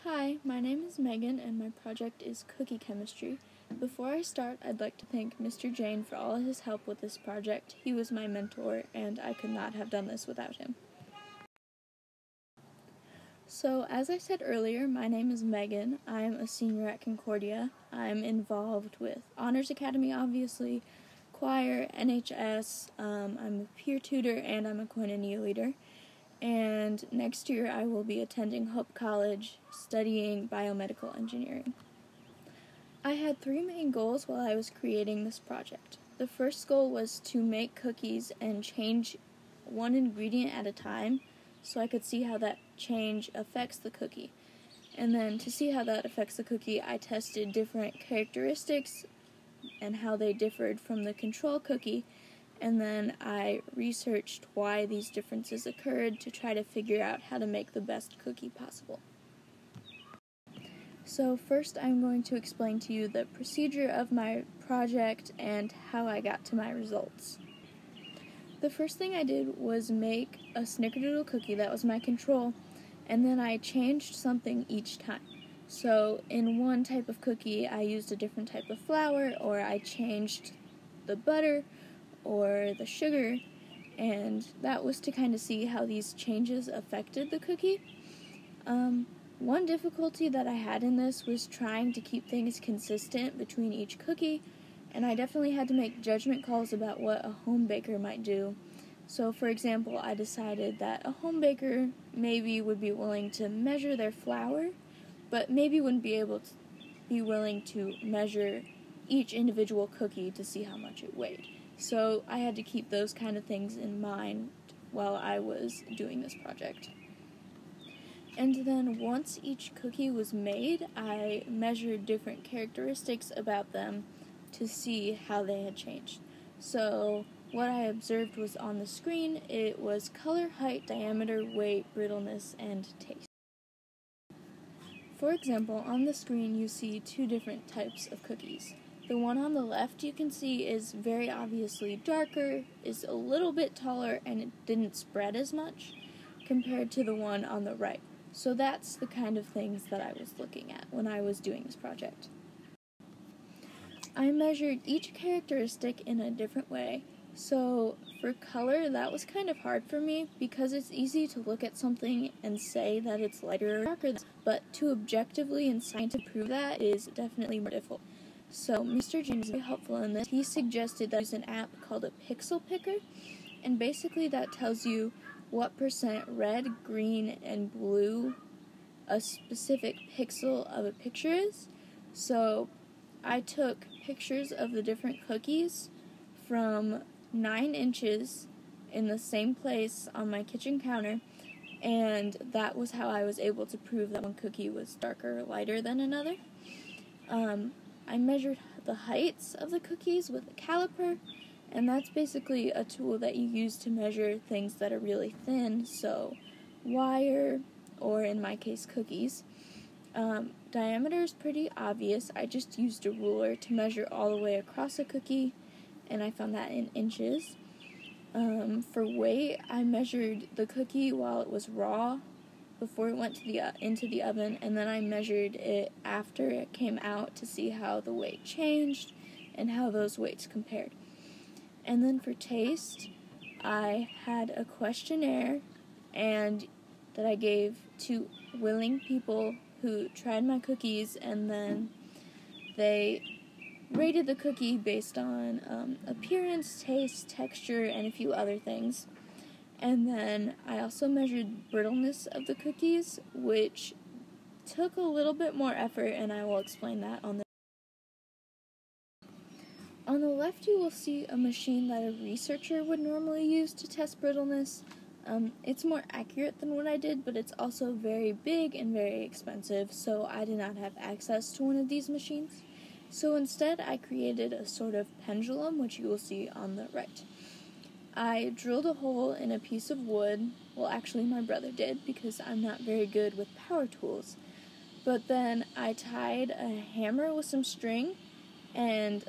Hi, my name is Megan and my project is cookie chemistry. Before I start, I'd like to thank Mr. Jane for all his help with this project. He was my mentor and I could not have done this without him. So, as I said earlier, my name is Megan. I'm a senior at Concordia. I'm involved with Honors Academy, obviously, choir, NHS, I'm a peer tutor, and I'm a koinonia leader. And next year I will be attending Hope College studying biomedical engineering. I had 3 main goals while I was creating this project. The first goal was to make cookies and change one ingredient at a time so I could see how that change affects the cookie. And then to see how that affects the cookie, I tested different characteristics and how they differed from the control cookie. And then I researched why these differences occurred to try to figure out how to make the best cookie possible. So first I'm going to explain to you the procedure of my project and how I got to my results. The first thing I did was make a snickerdoodle cookie that was my control, and then I changed something each time. So in one type of cookie I used a different type of flour, or I changed the butter or the sugar, and that was to kind of see how these changes affected the cookie. One difficulty that I had in this was trying to keep things consistent between each cookie, and I definitely had to make judgment calls about what a home baker might do. So, for example, I decided that a home baker maybe would be willing to measure their flour, but maybe wouldn't be willing to measure each individual cookie to see how much it weighed. So I had to keep those kind of things in mind while I was doing this project. And then once each cookie was made, I measured different characteristics about them to see how they had changed. So what I observed was on the screen, it was color, height, diameter, weight, brittleness, and taste. For example, on the screen you see 2 different types of cookies. The one on the left you can see is very obviously darker, is a little bit taller, and it didn't spread as much compared to the one on the right. So that's the kind of things that I was looking at when I was doing this project. I measured each characteristic in a different way. So for color, that was kind of hard for me because it's easy to look at something and say that it's lighter or darker, but to objectively and scientifically prove that is definitely more difficult. So Mr. James was very helpful in this. He suggested that I use an app called a pixel picker, and basically that tells you what % red, green, and blue a specific pixel of a picture is. So I took pictures of the different cookies from 9 inches in the same place on my kitchen counter, and that was how I was able to prove that one cookie was darker or lighter than another. I measured the heights of the cookies with a caliper, and that's basically a tool that you use to measure things that are really thin, so wire, or in my case, cookies. Diameter is pretty obvious. I just used a ruler to measure all the way across a cookie, and I found that in inches. For weight, I measured the cookie while it was raw, before it went to into the oven, and then I measured it after it came out to see how the weight changed and how those weights compared. And then for taste, I had a questionnaire and that I gave to willing people who tried my cookies, and then they rated the cookie based on appearance, taste, texture, and a few other things. And then I also measured brittleness of the cookies, which took a little bit more effort, and I will explain that on the On the left you will see a machine that a researcher would normally use to test brittleness. It's more accurate than what I did, but it's also very big and very expensive, so I did not have access to one of these machines. So instead I created a sort of pendulum, which you will see on the right. I drilled a hole in a piece of wood. Well, actually my brother did, because I'm not very good with power tools. But then I tied a hammer with some string and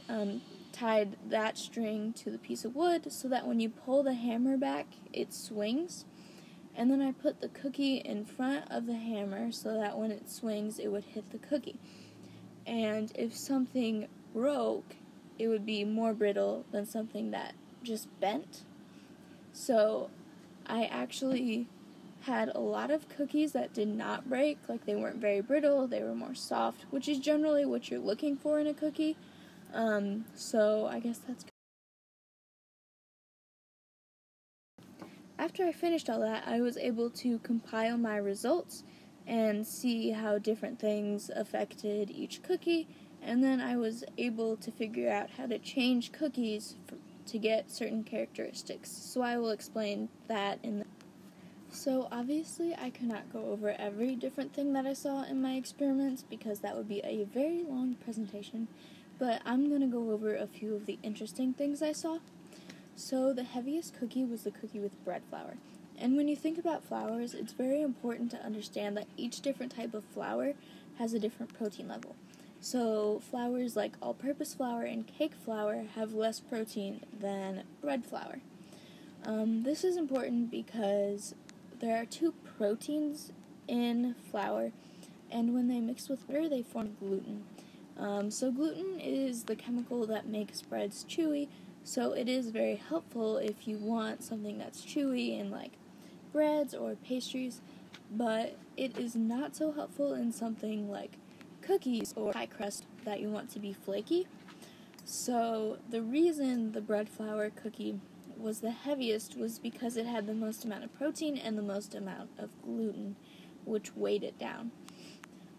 tied that string to the piece of wood so that when you pull the hammer back, it swings. and then I put the cookie in front of the hammer so that when it swings, it would hit the cookie. And if something broke, it would be more brittle than something that just bent. So I actually had a lot of cookies that did not break, like they weren't very brittle, they were more soft, which is generally what you're looking for in a cookie. So I guess that's good. After I finished all that, I was able to compile my results and see how different things affected each cookie, and then I was able to figure out how to change cookies to get certain characteristics. So I will explain that in the... So obviously I cannot go over every different thing that I saw in my experiments because that would be a very long presentation, but I'm going to go over a few of the interesting things I saw. So the heaviest cookie was the cookie with bread flour. And when you think about flours, it's very important to understand that each different type of flour has a different protein level. So flours like all-purpose flour and cake flour have less protein than bread flour. This is important because there are two proteins in flour, and when they mix with water, they form gluten. So gluten is the chemical that makes breads chewy, so it is very helpful if you want something that's chewy in like breads or pastries, but it is not so helpful in something like cookies or pie crust that you want to be flaky. So the reason the bread flour cookie was the heaviest was because it had the most amount of protein and the most amount of gluten, which weighed it down.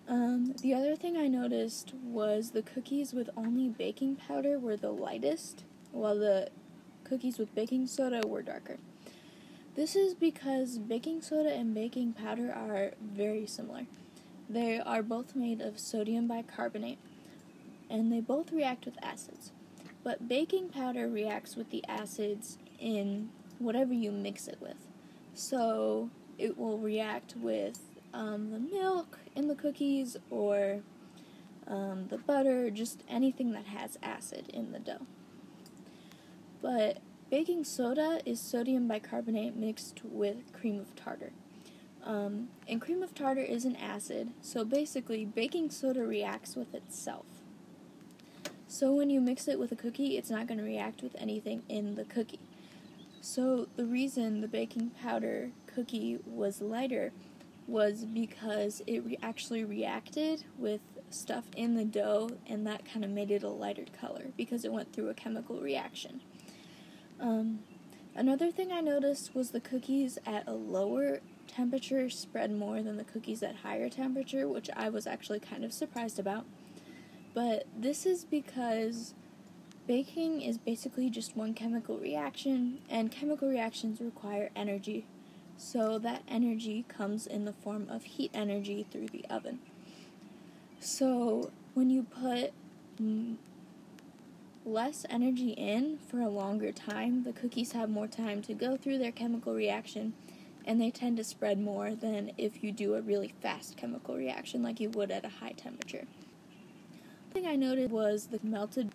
The other thing I noticed was the cookies with only baking powder were the lightest, while the cookies with baking soda were darker. This is because baking soda and baking powder are very similar. They are both made of sodium bicarbonate, and they both react with acids. But baking powder reacts with the acids in whatever you mix it with. So it will react with the milk in the cookies or the butter, just anything that has acid in the dough. But baking soda is sodium bicarbonate mixed with cream of tartar. And cream of tartar is an acid, so basically baking soda reacts with itself. So when you mix it with a cookie, it's not going to react with anything in the cookie. So the reason the baking powder cookie was lighter was because it actually reacted with stuff in the dough, and that kind of made it a lighter color because it went through a chemical reaction. Another thing I noticed was the cookies at a lower temperature spread more than the cookies at higher temperature, which I was actually kind of surprised about. But this is because baking is basically just one chemical reaction, and chemical reactions require energy. So that energy comes in the form of heat energy through the oven. So when you put less energy in for a longer time, the cookies have more time to go through their chemical reaction, and they tend to spread more than if you do a really fast chemical reaction like you would at a high temperature. The thing I noticed was the melted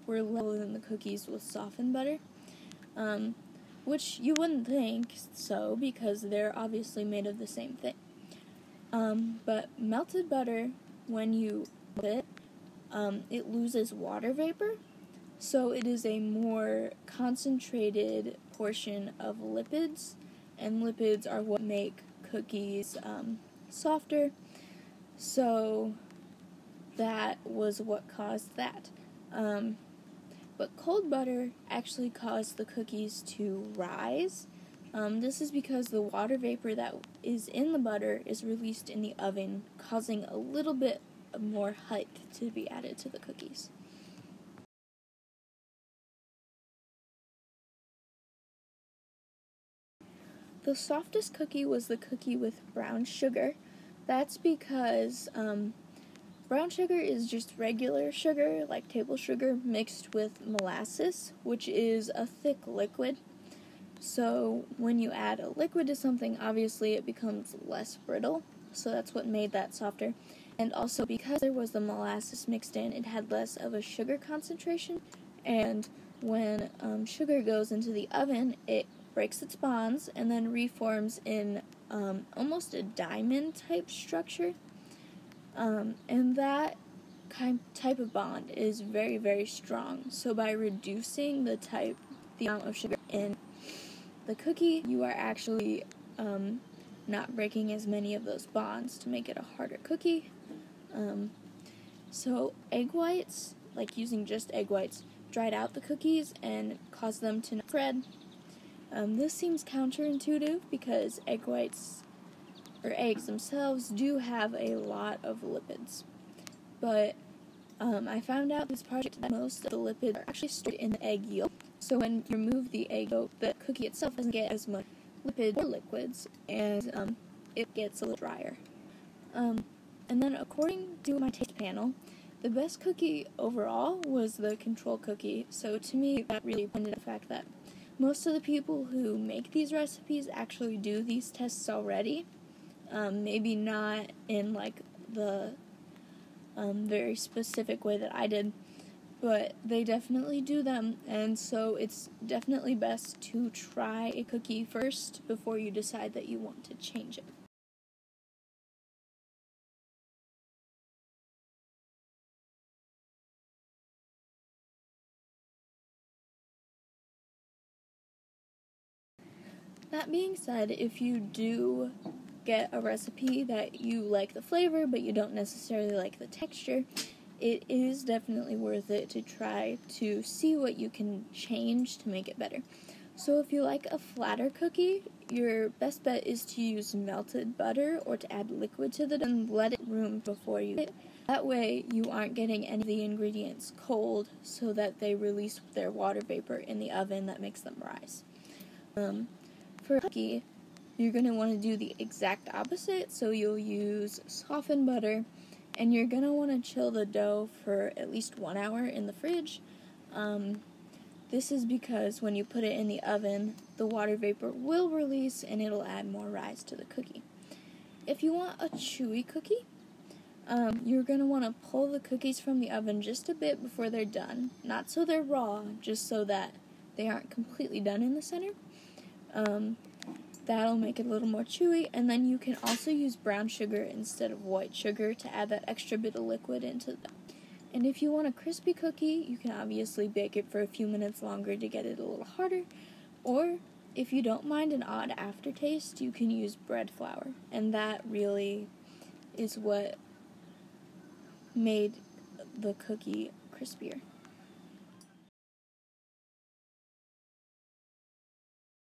were lower than the cookies with softened butter, which you wouldn't think so because they're obviously made of the same thing. But melted butter, when you melt it, it loses water vapor, so it is a more concentrated portion of lipids, and lipids are what make cookies softer, so that was what caused that. But cold butter actually caused the cookies to rise. This is because the water vapor that is in the butter is released in the oven, causing a little bit more height to be added to the cookies. The softest cookie was the cookie with brown sugar. That's because brown sugar is just regular sugar, like table sugar, mixed with molasses, which is a thick liquid. So when you add a liquid to something, obviously it becomes less brittle, so that's what made that softer. And also because there was the molasses mixed in, it had less of a sugar concentration, and when sugar goes into the oven, it breaks its bonds, and then reforms in almost a diamond type structure. And that type of bond is very, very strong. So by reducing the amount of sugar in the cookie, you are actually not breaking as many of those bonds to make it a harder cookie. So egg whites, like using just egg whites, dried out the cookies and caused them to not spread. This seems counterintuitive because egg whites, or eggs themselves, do have a lot of lipids. But I found out this project that most of the lipids are actually stored in the egg yolk. So when you remove the egg yolk, the cookie itself doesn't get as much lipids or liquids, and it gets a little drier. And then according to my taste panel, the best cookie overall was the control cookie. So to me, that really pointed to the fact that most of the people who make these recipes actually do these tests already. Maybe not in like the very specific way that I did, but they definitely do them, and so it's definitely best to try a cookie first before you decide that you want to change it. That being said, if you do get a recipe that you like the flavor but you don't necessarily like the texture, it is definitely worth it to try to see what you can change to make it better. So if you like a flatter cookie, your best bet is to use melted butter or to add liquid to the dough and let it room before you eat it. That way you aren't getting any of the ingredients cold so that they release their water vapor in the oven that makes them rise. For a cookie, you're going to want to do the exact opposite, so you'll use softened butter, and you're going to want to chill the dough for at least 1 hour in the fridge. This is because when you put it in the oven, the water vapor will release and it'll add more rise to the cookie. If you want a chewy cookie, you're going to want to pull the cookies from the oven just a bit before they're done. Not so they're raw, just so that they aren't completely done in the center. That'll make it a little more chewy, and then you can also use brown sugar instead of white sugar to add that extra bit of liquid into them. And if you want a crispy cookie, you can obviously bake it for a few minutes longer to get it a little harder, or if you don't mind an odd aftertaste, you can use bread flour, and that really is what made the cookie crispier.